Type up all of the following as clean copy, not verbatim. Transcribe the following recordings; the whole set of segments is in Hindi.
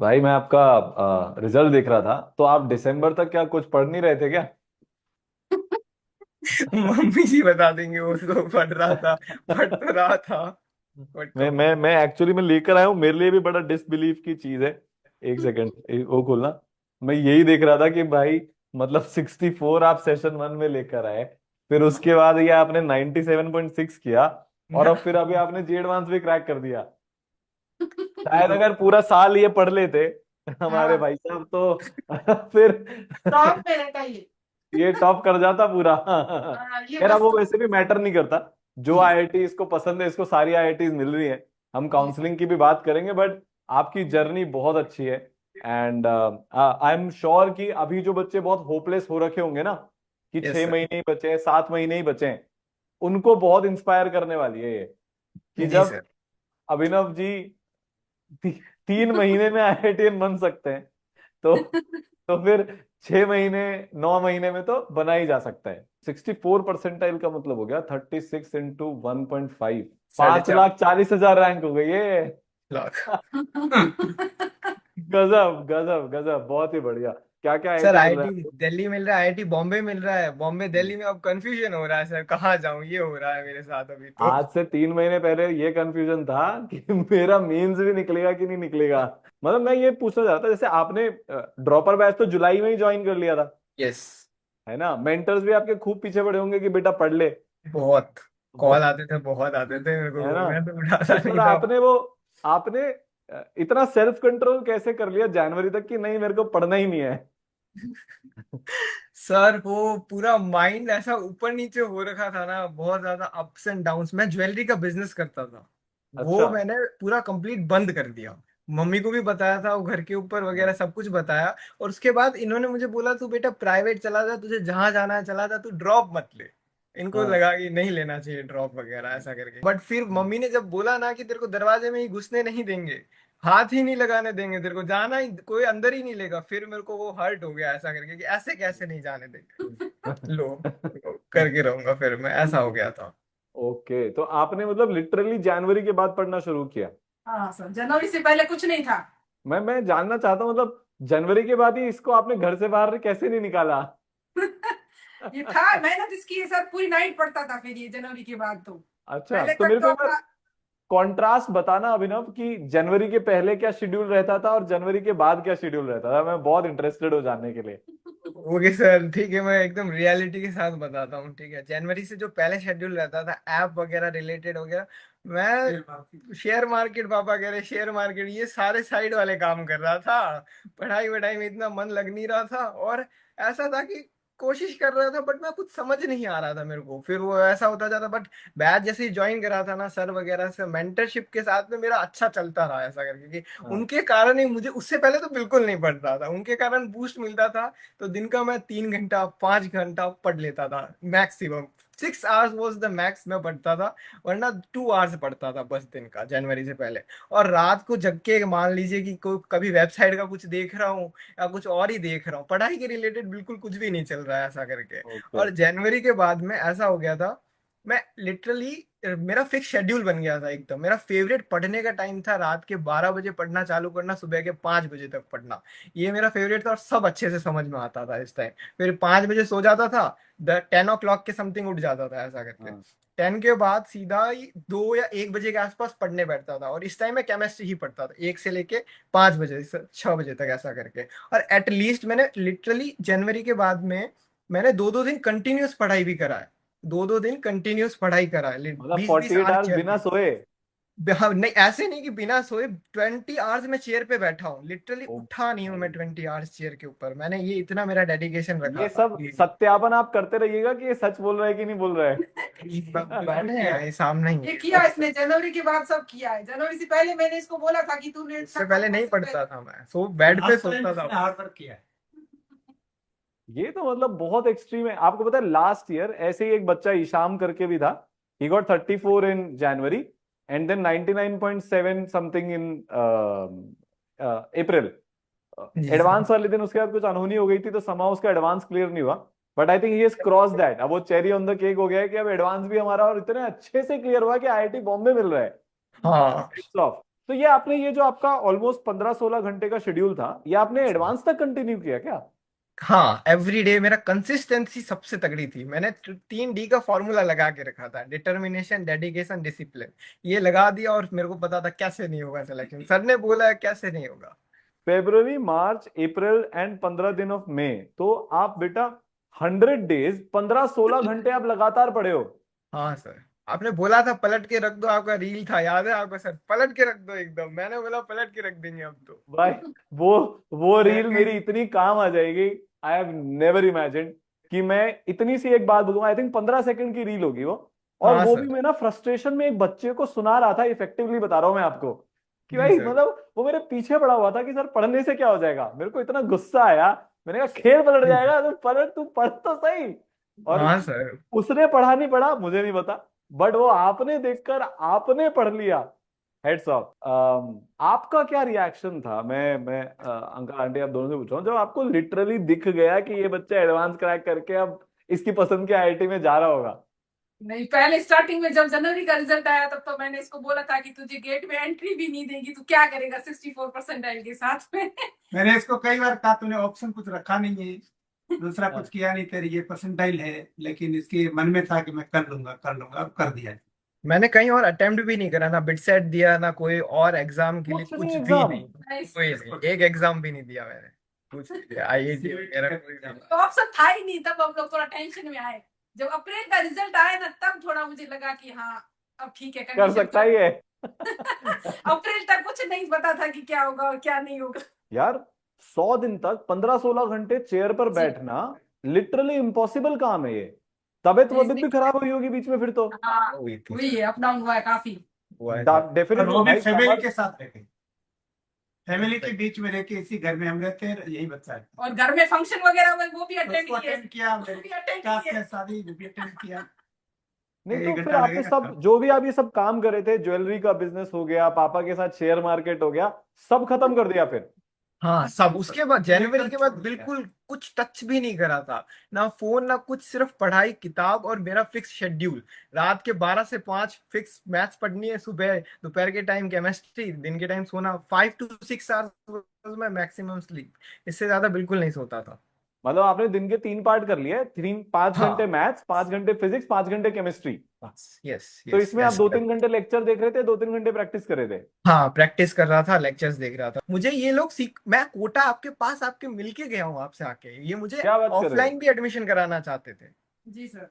भाई मैं आपका रिजल्ट देख रहा था, तो आप दिसंबर तक क्या कुछ पढ़ नहीं रहे थे क्या? मम्मी जी बता देंगे, वो तो पढ़ रहा था। पढ़ तो रहा था। बट मैं एक्चुअली मैं लेकर आया हूँ, मेरे लिए भी बड़ा डिसबिलीफ की चीज है। एक सेकंड, वो खोलना। मैं यही देख रहा था कि भाई मतलब 64 आप सेशन वन में लेकर आए, फिर उसके बाद ये आपने 97.6 किया, और अब फिर अभी आपने जी एडवांस भी क्रैक कर दिया। शायद अगर पूरा साल ये पढ़ लेते हमारे हाँ, भाई साहब तो फिर टॉप पे रहता ये। ये टॉप कर जाता पूरा। हाँ, ये खैर अब बस वो तो। वैसे भी मैटर नहीं करता। जो जी आईआईटी इसको पसंद है, इसको सारी आईआईटीज मिल रही है। हम जी काउंसलिंग की भी बात करेंगे, बट आपकी जर्नी बहुत अच्छी है। एंड आई एम श्योर कि अभी जो बच्चे बहुत होपलेस हो रखे होंगे ना, कि यस छह सर। महीने ही बचे हैं, 7 महीने ही बचे हैं, उनको बहुत इंस्पायर करने वाली है ये। कि जी जब सर। अभिनव जी ती, 3 महीने में आईआईटीएन बन सकते हैं, तो फिर 6 महीने, 9 महीने में तो बना ही जा सकता है। 64 परसेंटाइल का मतलब हो गया 36 इंटू 1.5, साढ़े पांच चार लाख चालीस हजार रैंक हो गई ये। लाख गजब गजब गजब, बहुत ही बढ़िया। क्या क्या सर आईआईटी मिल रहा आईआईटी है दिल्ली मिल रहा है, आईआईटी बॉम्बे मिल रहा है, बॉम्बे आपको? दिल्ली में अब कंफ्यूजन हो रहा है सर, कहाँ जाऊं, ये हो रहा है मेरे साथ अभी तो। आज से 3 महीने पहले ये कंफ्यूजन था कि मेरा मेंस भी निकलेगा कि नहीं निकलेगा। मतलब मैं ये पूछना चाहता था, जैसे आपने ड्रॉपर बैच तो जुलाई में ही ज्वाइन कर लिया था, यस। है ना? मेंटर्स भी आपके खूब पीछे पड़े होंगे कि बेटा पढ़ ले। बहुत कॉल बहुत, आते थे, बहुत आते थे मेरे है को, ना? मैं तो तो उठाता फिर नहीं था। आपने इतना सेल्फ कंट्रोल कैसे कर लिया जनवरी तक कि नहीं मेरे को पढ़ना ही नहीं है? सर वो पूरा माइंड ऐसा ऊपर नीचे हो रखा था ना, बहुत ज्यादा अप्स एंड डाउन्स। मैं ज्वेलरी का बिजनेस करता था, वो अच्छा। मैंने पूरा कंप्लीट बंद कर दिया। मम्मी को भी बताया था, वो घर के ऊपर वगैरह हाँ, सब कुछ बताया। और उसके बाद इन्होंने मुझे बोला, तू बेटा प्राइवेट चला जा, तुझे जहां जाना है चला जा, तू ड्रॉप मत ले। इनको हाँ, लगा कि नहीं लेना चाहिए ड्रॉप वगैरह ऐसा करके। बट फिर मम्मी ने जब बोला ना कि तेरे को दरवाजे में ही घुसने नहीं देंगे, हाथ ही नहीं लगाने देंगे, तेरे को जाना ही कोई अंदर ही नहीं लेगा, फिर मेरे को वो हर्ट हो गया ऐसा करके कि ऐसे कैसे नहीं जाने देंगे लो, करके रहूंगा फिर मैं, ऐसा हो गया था। ओके, तो आपने मतलब लिटरली जनवरी के बाद पढ़ना शुरू किया? हाँ सर, जनवरी से पहले कुछ नहीं था। मैं जानना चाहता हूँ, मतलब जनवरी के बाद ही इसको आपने घर से बाहर कैसे नहीं निकाला? ये था, मेहनत इसकी है सर, पूरी नाइट पढ़ता था फिर ये जनवरी के बाद तो। अच्छा, पहले तो तक मेरे तो को एक बार अपना। कॉन्ट्रास्ट बताना अभिनव, कि जनवरी के पहले क्या शेड्यूल रहता था और जनवरी के बाद क्या शेड्यूल रहता था। मैं बहुत इंटरेस्टेड हो जानने के लिए। ओके सर, ठीक है, मैं एकदम रियलिटी के साथ बताता हूँ। ठीक है, जनवरी से जो पहले शेड्यूल रहता था ऐप वगैरह रिलेटेड हो गया, मैं शेयर मार्केट, पापा कह रहे शेयर मार्केट, ये सारे साइड वाले काम कर रहा था। पढ़ाई वढ़ाई में इतना मन लग नहीं रहा था, और ऐसा था कि कोशिश कर रहा था बट मैं कुछ समझ नहीं आ रहा था मेरे को। फिर वो ऐसा होता जाता, बट बैच जैसे ही ज्वाइन करा था ना सर वगैरह से, मेंटरशिप के साथ में मेरा अच्छा चलता रहा ऐसा करके कि हाँ। उनके कारण ही मुझे, उससे पहले तो बिल्कुल नहीं पढ़ रहा था, उनके कारण बूस्ट मिलता था। तो दिन का मैं 3 घंटा 5 घंटा पढ़ लेता था maximum. 6 hours was the max मैं पढ़ता था, वरना 2 आवर्स पढ़ता था बस दिन का, जनवरी से पहले। और रात को जग के मान लीजिए कि कोई कभी वेबसाइट का कुछ देख रहा हूँ या कुछ और ही देख रहा हूँ, पढ़ाई के रिलेटेड बिल्कुल कुछ भी नहीं चल रहा है ऐसा करके। ओके। और जनवरी के बाद में ऐसा हो गया था, मैं लिटरली, मेरा फिक्स शेड्यूल बन गया था एकदम। मेरा फेवरेट पढ़ने का टाइम था रात के 12 बजे पढ़ना चालू करना, सुबह के 5 बजे तक पढ़ना। ये मेरा फेवरेट था और सब अच्छे से समझ में आता था इस टाइम। फिर 5 बजे सो जाता था, 10 ओ क्लॉक के समथिंग उठ जाता था ऐसा करके। हाँ। 10 के बाद सीधा ही 2 या 1 बजे के आसपास पढ़ने बैठता था, और इस टाइम मैं केमिस्ट्री ही पढ़ता था 1 से लेके 5 बजे 6 बजे तक ऐसा करके। और एटलीस्ट मैंने लिटरली जनवरी के बाद में मैंने 2-2 दिन कंटिन्यूस पढ़ाई भी करा है। 2-2 दिन कंटिन्यूस पढ़ाई करा है, मतलब 20-20 आवर्स 48 आवर्स चेयर बिना पे। सोए? हाँ, नहीं ऐसे नहीं कि बिना सोए, 20 आवर्स में चेयर पे बैठा हूँ, लिटरली ओ उठा नहीं हूँ मैं भाई, 20 आवर्स चेयर के ऊपर। मैंने ये इतना मेरा डेडिकेशन रखा ये था सब सत्यापन आप करते रहिएगा कि ये सच बोल रहा है कि नहीं बोल रहा बैठे है। हैं सामने ही। ये किया इसने जनवरी के बाद, सब किया है। जनवरी से पहले मैंने इसको बोला था कि तू नेट, इससे पहले नहीं पढ़ता था मैं, सो बेड पे सोता था। हार्ड वर्क किया है। ये तो मतलब बहुत एक्सट्रीम है। आपको पता है लास्ट ईयर ऐसे ही एक बच्चा ईशाम करके भी था। He got 34 in January, and then 99.7 something in April. जी सर। एडवांस वाले दिन उसके बाद कुछ अनहोनी हो गई थी, तो समाउ उसका एडवांस क्लियर नहीं हुआ। But I think he has cross that. अब वो चेरी ऑन द केक हो गया है कि अब एडवांस भी हमारा और इतने अच्छे से क्लियर हुआ कि आईआईटी बॉम्बे मिल रहा है। हाँ Hats off. तो ये आपने, ये जो आपका ऑलमोस्ट 15-16 घंटे का शेड्यूल था, ये आपने एडवांस तक कंटिन्यू किया क्या? हाँ, एवरी डे मेरा कंसिस्टेंसी सबसे तगड़ी थी। मैंने 3D का फॉर्मूला लगा के रखा था, डिटर्मिनेशन, डेडिकेशन, डिसिप्लिन। ये लगा दिया और मेरे को पता था कैसे नहीं होगा सिलेक्शन। सर ने बोला है कैसे नहीं होगा। फेब्रुवरी, मार्च, अप्रैल एंड 15 दिन ऑफ मई, तो आप बेटा 100 डेज, 15-16 घंटे आप लगातार पढ़े हो। हाँ सर, आपने बोला था पलट के रख दो, आपका रील था याद है आपको सर, पलट के रख दो एकदम। मैंने बोला पलट के रख देंगे अब तो। भाई वो वो रील मैंने मेरी इतनी काम आ जाएगी, आई हैव नेवर इमेजिन्ड कि मैं इतनी सी एक बात बोलूंगा, आई थिंक 15 सेकंड की रील होगी वो, और हाँ वो भी सर। मैं ना फ्रस्ट्रेशन में एक बच्चे को सुना रहा था, इफेक्टिवली बता रहा हूं मैं आपको, कि जी भाई सर। मतलब वो मेरे पीछे पड़ा हुआ था कि सर पढ़ने से क्या हो जाएगा। मेरे को इतना गुस्सा आया, मैंने कहा खेल पलट जी सर। जाएगा, तो पलट, तू पढ़ तो सही। और हाँ सर। उसने पढ़ा नहीं पढ़ा मुझे नहीं पता, बट वो आपने देखकर आपने पढ़ लिया, हेड्स ऑफ। आपका क्या रिएक्शन था? मैं अंकल आंटी आप दोनों से पूछ रहा हूँ, जब आपको लिटरली दिख गया कि ये बच्चा एडवांस क्रैक करके अब इसकी पसंद के आईआईटी में जा रहा होगा। नहीं, पहले स्टार्टिंग में जब जनवरी का रिजल्ट आया तब तो मैंने इसको बोला था कि तुझे गेट में एंट्री भी नहीं देगी, तू क्या करेगा 64% के साथ में। मैंने इसको कई बार कहा तूने ऑप्शन कुछ रखा नहीं है, दूसरा हाँ। कुछ किया नहीं, तेरी ये परसेंटाइल है। लेकिन इसके मन में था कि मैं कर लूंगा कर लूंगा, अब कर दिया। मैंने कहीं और अटेम्प्ट भी नहीं करा, ना बिट सेट दिया, ना कोई और एग्जाम के लिए, कुछ नहीं कुछ भी एग्जाम। नहीं। नहीं, कोई नहीं, एक एग्जाम भी नहीं दिया मैंने, कुछ नहीं दिया। आईआईटी वगैरह कोई भी नहीं। तो ऑप्शन था ही नहीं, तब हम लोग थोड़ा टेंशन में आए। जब अप्रैल का रिजल्ट आया ना तब थोड़ा मुझे लगा कि हाँ अब ठीक है, कर कंडीशन सकता ही है। अप्रैल तक कुछ नहीं पता था कि क्या होगा और क्या नहीं होगा। यार 100 दिन तक 15-16 घंटे चेयर पर जी बैठना लिटरली इम्पॉसिबल काम है ये। तबीयत जी वबीयत जी। भी खराब हुई होगी बीच में फिर तो। हाँ, हुई थी हुई सर। है, अप डाउन हुआ है काफी। हुआ है सर। और डेफिनेटली वो भी भाई फैमिली समर। के साथ रहते, फैमिली के बीच में रह के इसी घर में हम रहते हैं, यही बच्चा है। और घर में फंक्शन वगैरह में वो भी अटेंड उसको किए। अटेंड किया, वो भी अटेंड कास्ट किए। में शादी वो भी अटेंड किया। नहीं तो एक फिर घंटा आपने लगेगा। सब जो भी आप ये सब काम करे थे, ज्वेलरी का बिजनेस हो गया, पापा के साथ शेयर मार्केट हो गया, सब खत्म कर दिया फिर? हाँ सब, उसके बाद जनवरी एकदम के बाद छोड़ दिया। बिल्कुल कुछ टच भी नहीं करा था। ना फोन ना कुछ, सिर्फ पढ़ाई, किताब और मेरा फिक्स शेड्यूल। रात के 12 से 5 फिक्स मैथ्स पढ़नी है, सुबह दोपहर के टाइम केमिस्ट्री, दिन के टाइम सोना। 5 to 6 आवर्स में मैक्सिमम स्लीप, इससे ज्यादा बिल्कुल नहीं सोता था। मतलब आपने दिन के 3 पार्ट कर लिए, 5 घंटे हाँ। मैथ्स, 5 घंटे फिजिक्स, 5 घंटे केमिस्ट्री। यस तो यस इसमें आप यस। 2-3 घंटे लेक्चर देख रहे थे, 2-3 घंटे प्रैक्टिस कर रहे थे। हाँ, प्रैक्टिस कर रहा था, लेक्चर्स देख रहा था। मुझे ये लोग सीख, मैं कोटा आपके पास आपके मिलके गया हूँ आपसे आके, ये मुझे क्या बात कर रहे हो? ऑफलाइन भी एडमिशन कराना चाहते थे। जी सर।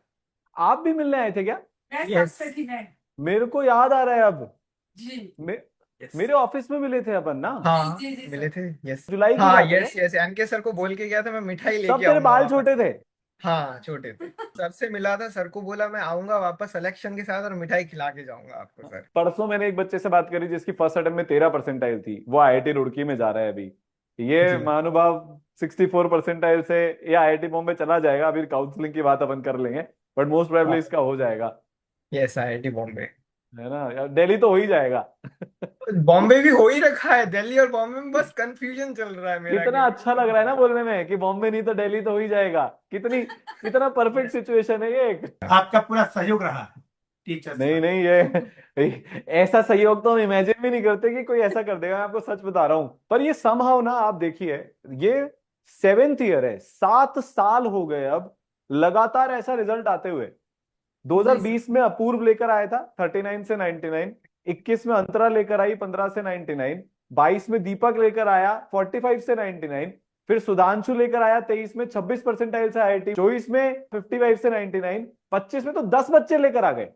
आप भी मिलने आए थे क्या? मैं यस सबसे थी मैं। मेरे को याद आ रहा है अब। जी मे, यस। मेरे ऑफिस में मिले थे अपन ना, हाँ जी जी मिले सर। थे। यस। जुलाई की हाँ बात है क्या? यस यस, एनके सर को बोल के गया था मैं मिठाई तब लेके तेरे आऊंगा बाल वापस। छोटे थे। हाँ छोटे थे। सर से मिला था, सर को बोला मैं आऊंगा वापस सिलेक्शन के साथ और मिठाई खिला के जाऊंगा आपको सर। परसों मैंने एक बच्चे से बात करी जिसकी फर्स्ट अटेम्प्ट में 13 परसेंटाइल थी, वो आईआईटी रुड़की में जा रहा है अभी। ये जी। महानुभाव 64 परसेंटाइल से ये आईआईटी बॉम्बे चला जाएगा, अभी काउंसलिंग की बात अपन कर लेंगे, बट मोस्ट प्रोबेबली इसका हो जाएगा। Yes, IIT Bombay. है ना यार, दिल्ली तो हो ही जाएगा। बॉम्बे भी हो ही रखा है, दिल्ली और बॉम्बे में बस कंफ्यूजन चल रहा है मेरा कि कितना अच्छा लग रहा है ना बोलने में कि बॉम्बे नहीं तो दिल्ली तो हो ही जाएगा। कितनी, कितना परफेक्ट सिचुएशन है ये एक। आपका पूरा सहयोग रहा टीचर्स नहीं का। नहीं, ये ऐसा सहयोग तो हम इमेजिन भी नहीं करते कि कोई ऐसा कर देगा, मैं आपको सच बता रहा हूं। पर ये समहाउ ना, आप देखिए, ये 7th ईयर है, 7 साल हो गए अब लगातार ऐसा रिजल्ट आते हुए। जी सर। 2020 में अपूर्व लेकर आया था 39 से 99, 21 में अंतरा लेकर आई 15 से 99, 22 में दीपक लेकर आया 45 से 99, फिर सुधांशु लेकर आया 23 में 26 परसेंटाइल से आईआईटी, 24 में 55 से 99, 25 में तो 10 बच्चे लेकर आ गए।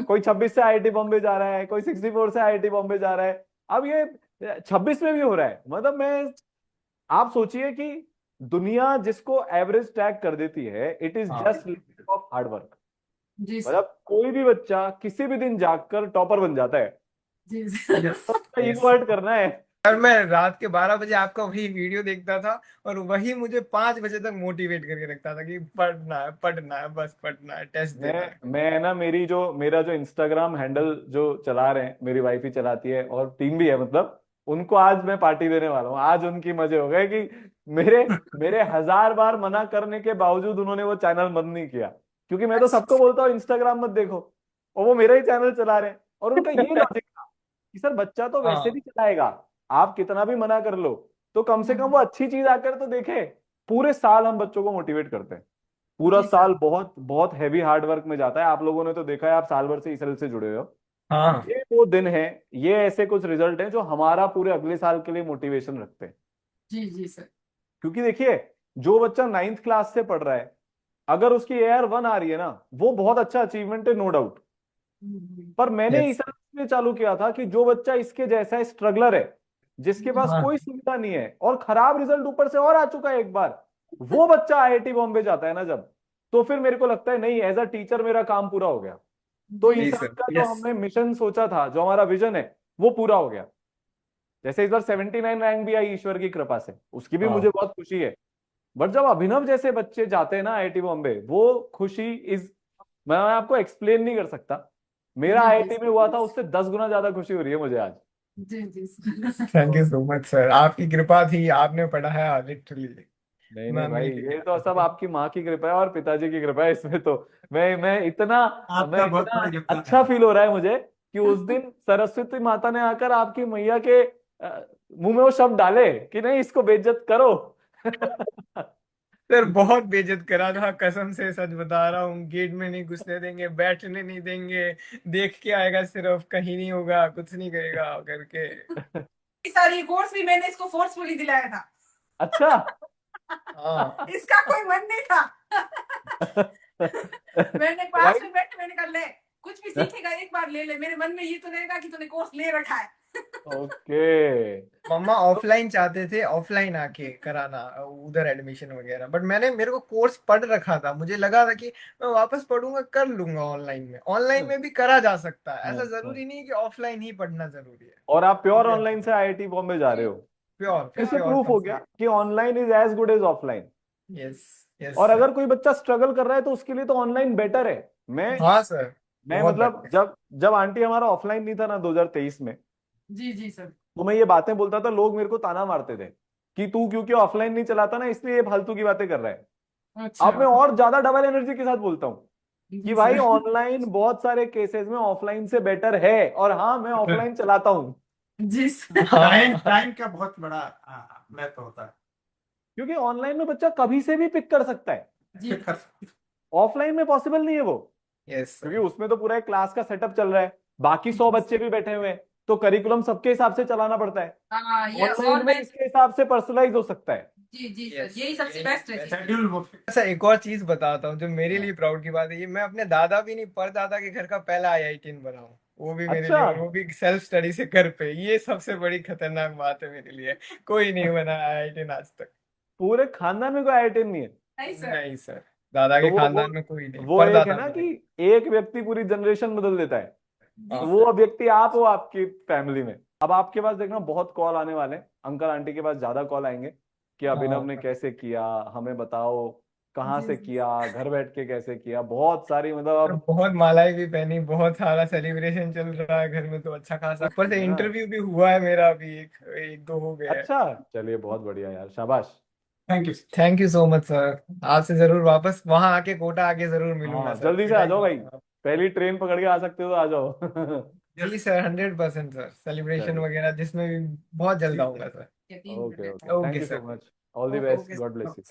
कोई 26 से आईआईटी बॉम्बे जा रहा है, कोई 64 से आईआईटी बॉम्बे जा रहा है, अब ये 26 में भी हो रहा है। मतलब मैं, आप सोचिए कि दुनिया जिसको एवरेज टैग कर देती है, इट इज हाँ। Just of hard work. जी सर। मतलब कोई भी बच्चा किसी भी दिन जागकर टॉपर बन जाता है, जी sir. Yes yes. Ego hurt करना है। सर मैं रात के 12 बजे आपका वही वीडियो देखता था, और वही मुझे 5 बजे तक मोटिवेट करके रखता था कि पढ़ना है बस, पढ़ना है, टेस्ट देना है। मैं ना, मेरा जो इंस्टाग्राम हैंडल जो चला रहे हैं, मेरी वाइफ ही चलाती है और टीम भी है, मतलब उनको आज मैं पार्टी देने वाला हूँ। आज उनकी मजे हो गए कि मेरे मेरे 1000 बार मना करने के बावजूद उन्होंने वो चैनल बंद नहीं किया, क्योंकि मैं तो सबको बोलता हूँ इंस्टाग्राम मत देखो, और वो मेरा ही चैनल चला रहे हैं, और उनका यही लॉजिक था कि सर बच्चा तो वैसे हाँ भी चलाएगा, आप कितना भी मना कर लो, तो कम से कम वो अच्छी चीज आकर तो देखे। पूरे साल हम बच्चों को मोटिवेट करते हैं, पूरा जी साल सर। बहुत बहुत हैवी हार्ड वर्क में जाता है। आप लोगों ने तो देखा है, आप साल भर से इस सेल से जुड़े हुए हो। हाँ ये वो दिन है, ये ऐसे कुछ रिजल्ट हैं जो हमारा पूरे अगले साल के लिए मोटिवेशन रखते हैं। जी जी सर। क्योंकि देखिए, जो बच्चा 9th क्लास से पढ़ रहा है, अगर उसकी AR1 आ रही है ना, वो बहुत अच्छा अचीवमेंट है, नो डाउट। पर मैंने यस इस इसलिए चालू किया था कि जो बच्चा इसके जैसा स्ट्रगलर है, जिसके पास हाँ कोई सुविधा नहीं है और खराब रिजल्ट ऊपर से और आ चुका है एक बार, वो बच्चा IIT बॉम्बे जाता है ना जब, तो फिर मेरे को लगता है नहीं, एज अ टीचर मेरा काम पूरा हो गया। तो जी इस जी साल सर का जो यस हमने मिशन सोचा था, जो हमारा विजन है, वो पूरा हो गया। जैसे इस बार 79 रैंक भी आई ईश्वर की कृपा से, उसकी भी मुझे हाँ बहुत खुशी है। बट जब अभिनव जैसे बच्चे जाते हैं ना IIT बॉम्बे, वो खुशी इज, मैं आपको एक्सप्लेन नहीं कर सकता। मेरा जी जी IIT में हुआ सर। था, उससे 10 गुना ज्यादा खुशी हो रही है मुझे आज। जी जी sir. Thank you so much sir, आपकी कृपा थी, आपने पढ़ाया लिटरली। नहीं नहीं मैं भाई, नहीं ये तो सब लिखा। आपकी माँ की कृपा है और पिताजी की कृपा है इसमें तो। मैं इतना मैं आपका बहुत इतना बड़ा योगदान है अच्छा सर। फील हो रहा है मुझे कि उस दिन सरस्वती माता ने आकर आपकी मैया के मुंह में वो शब्द डाले कि नहीं, इसको बेइज्जत करो। सर बहुत बेइज्जत करा था, कसम से सच बता रहा हूँ, गेट में नहीं घुसने देंगे, बैठने नहीं देंगे, देख के आएगा सिर्फ, कहीं नहीं होगा, कुछ नहीं करेगा करके। सर ये कोर्स भी मैंने इसको फोर्सफुली दिलाया था। अच्छा। हाँ इसका कोई मन नहीं था। मैंने भाई, क्लास में बैठ के मैंने कहा ले, कुछ भी सीखेगा एक बार ले ले, मेरे मन में ये तो रहेगा कि तूने कोर्स ले रखा है। ओके। मम्मा ऑफलाइन चाहते थे, ऑफलाइन आके कराना उधर एडमिशन वगैरह, बट मेरे को कोर्स पढ़ रखा था, मुझे लगा था कि मैं वापस पढ़ूंगा, कर लूंगा ऑनलाइन में, ऑनलाइन में भी करा जा सकता है, ऐसा जरूरी नहीं कि ऑफलाइन ही पढ़ना जरूरी है। और आप प्योर मुझे ऑनलाइन से IIT बॉम्बे जा रहे हो, प्योर इससे प्योर प्रूफ हो गया कंप्लीट। कि online is as good as offline. Yes yes और सर। अगर कोई बच्चा स्ट्रगल कर रहा है तो उसके लिए तो ऑनलाइन बेटर है। हाँ सर, मैं बहुत मतलब बेटर। जब जब आंटी हमारा ऑफलाइन नहीं था ना 2023 में, जी जी सर। तो मैं ये बातें बोलता था, लोग मेरे को ताना मारते थे कि तू क्योंकि ऑफलाइन नहीं चलाता ना, इसलिए ये फालतू की बातें कर रहा है। अब मैं अच्छा। और ज्यादा डबल एनर्जी के साथ बोलता हूँ कि जी भाई सर। ऑनलाइन बहुत सारे केसेस में ऑफलाइन से बेटर है, और हाँ, मैं ऑफलाइन चलाता हूँ। जी सर। टाइम हाँ टाइम का बहुत बड़ा महत्व होता है। क्योंकि ऑनलाइन में बच्चा कभी से भी पिक कर सकता है, जी कर सकते ऑफलाइन में पॉसिबल नहीं है वो। यस क्योंकि सर। उसमें तो पूरा एक क्लास का सेटअप चल रहा है, बाकी 100 जी बच्चे भी बैठे हुए हैं, तो करिकुलम सबके हिसाब से चलाना पड़ता है। हाँ ये और ऑनलाइन में मैं। इसके हिसाब से पर्सनलाइज हो सकता है। जी जी सर, यस यही सबसे बेस्ट है चीज। शेड्यूल वो अच्छा एक और चीज बताता हूँ जो मेरे हाँ। लिए प्राउड की बात है, ये मैं अपने दादा भी नहीं, परदादा के घर का पहला IIT बना हूँ, वो भी मेरे अच्छा, लिए, और वो भी सेल्फ स्टडी से घर पे, ये सबसे बड़ी खतरनाक बात है मेरे लिए, कोई नहीं बना IIT आज तक। पूरे खानदान में कोई IIT नहीं है? नहीं सर। नहीं सर, दादा तो के वो वो खानदान में कोई नहीं, वो एक है परदादा ना भी कि नहीं। एक व्यक्ति पूरी जनरेशन बदल देता है, जी तो हाँ वो सर। व्यक्ति आप हो आपकी फैमिली में। अब आपके पास देखना बहुत कॉल आने वाले हैं, अंकल आंटी के पास ज्यादा कॉल आएंगे कि अभिनव ने हाँ कैसे किया, हमें बताओ कहाँ जी से जी किया, घर बैठ के कैसे किया, बहुत सारी मतलब और अब बहुत मालाएं भी पहनी, बहुत सारा सेलिब्रेशन चल रहा है घर में, तो अच्छा खासा, ऊपर से है ना। इंटरव्यू भी हुआ है मेरा अभी, एक दो हो गया है। अच्छा, चलिए बहुत बढ़िया यार, शाबाश। Thank you. Thank you so much sir, आपसे जरूर वापस वहां आके, कोटा आके जरूर मिलूंगा हाँ, सर, जल्दी से आ पिटाई जाओ भाई, करूंगा। पहली ट्रेन पकड़ के आ सकते हो तो आ जाओ। जी सर 100% सर, सेलिब्रेशन चलिए, वगैरह जिसमें भी बहुत जल्द आऊंगा सर। यकीन कर ओके लेते ओके, हैं। Thank okay you so sir. Much, all the best, okay God bless you.